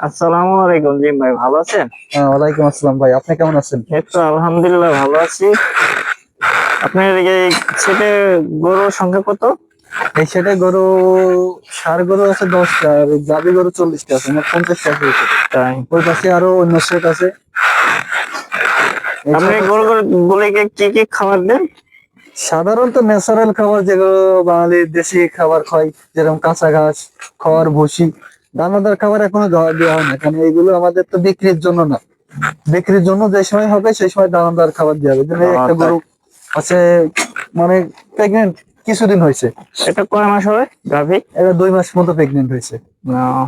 আসসালামু আলাইকুম জিম ভাই, ভালো আছেন? ওয়ালাইকুম আসসালাম ভাই, আপনি কেমন আছেন? এই তো আলহামদুলিল্লাহ ভালো আছি। আপনার এই সেটে গরুর সংখ্যা কত? এই সেটে গরু, ষাঁড় গরু আছে 10টা, আর গাভী গরু 40টা আছে, মোট 50টা আছে এই সেটে। তাই ওই পাশে আরো অন্য সেট আছে। এই আপনি ছোট গরুগুলিকে কি কি খাবার দেন? সাধারণত ন্যাচারাল খাবার, যেগুলো বাঙালির দেশি খাবার খাই, যেরকম কাঁচা ঘাস, খড়, ভুসি। দানাদার খাবার এখনো দেওয়া হয় না, কারণ এগুলো আমাদের তো বিক্রির জন্য না। বিক্রির জন্য যে সময় হবে সেই সময় দানাদার খাবার দেওয়া হবে। যেমন এই একটা তাই। গরু আছে, মানে প্রেগনেন্ট, কিছুদিন হয়েছে। এটা কয় মাস হবে গাভী? এটা 2 মাস মতো প্রেগনেন্ট হয়েছে। আহ,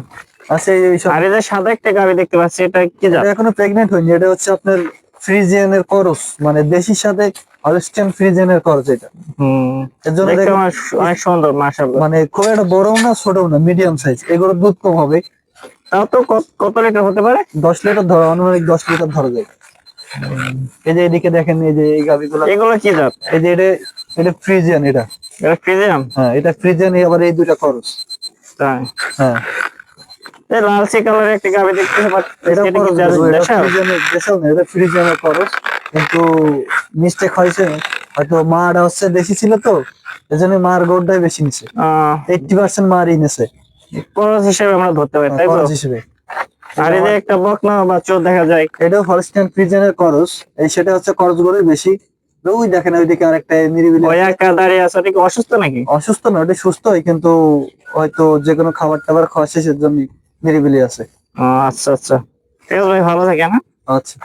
আচ্ছা, এইসব আর এই যে সাদা একটা গাভী দেখতে পাচ্ছি, এটা কি এটা জাত? এখনো প্রেগনেন্ট হয়নি। এটা হচ্ছে আপনার ফ্রিজিয়ানের করস, মানে দেশির সাথে হলস্টাইন ফ্রিজিয়ানের করস এটা। হম, এর জন্য দেখতে দেখুন, অনেক সুন্দর মাশাআল্লাহ। মানে খুব একটা বড়ও না ছোটও না, মিডিয়াম সাইজ। এগুলোর দুধ কম হবে। তাও তো কত লিটার হতে পারে? 10 লিটার ধরো, আনুমানিক 10 লিটার ধরা যায়। এই যে এদিকে দেখেন, এই যে এই গাভিগুলো, এগুলো কি জাত? এই যে এটা, এটা ফ্রিজিয়ান এটা। এটা ফ্রিজিয়াম? হ্যাঁ, এটা ফ্রিজিয়ান, আবার এই দুইটা করস। তাই। হ্যাঁ, এই লালচে কালারের একটা গাভী দেখতে পাচ্ছি, এটা এটা কি করস গরু, এটা দেশাল? ফ্রিজিয়ানের দেশাল না, এটা ফ্রিজিয়ানের করস। কিন্তু মিস্টেক হয়েছে, হয়তো মাটা হচ্ছে বেশি ছিল তো, এজন্য মার গরুটাই বেশি নিছে। 80% মারই নিছে খরচ হিসেবে আমরা ধরতে পারি, তাই তো? খরচ হিসেবে। আর এই যে একটা বকনা বাছুর দেখা যায়, এটাও হলস্টাইন ফ্রিজিয়ানের করস। এই সেটা হচ্ছে করস গরুই বেশি। ওই দেখেন ওইদিকে আরেকটা নিরিবিলি ওই আছে। একা দাঁড়িয়ে আছে, ওটা কি অসুস্থ নাকি? অসুস্থ না, ওটা সুস্থই, কিন্তু হয়তো যে কোনো খাবার টাবার খাওয়া শেষের জন্য নিরিবিলি আছে। আচ্ছা আচ্ছা, ঠিক আছে ভাই, ভালো থাকে না? আচ্ছা।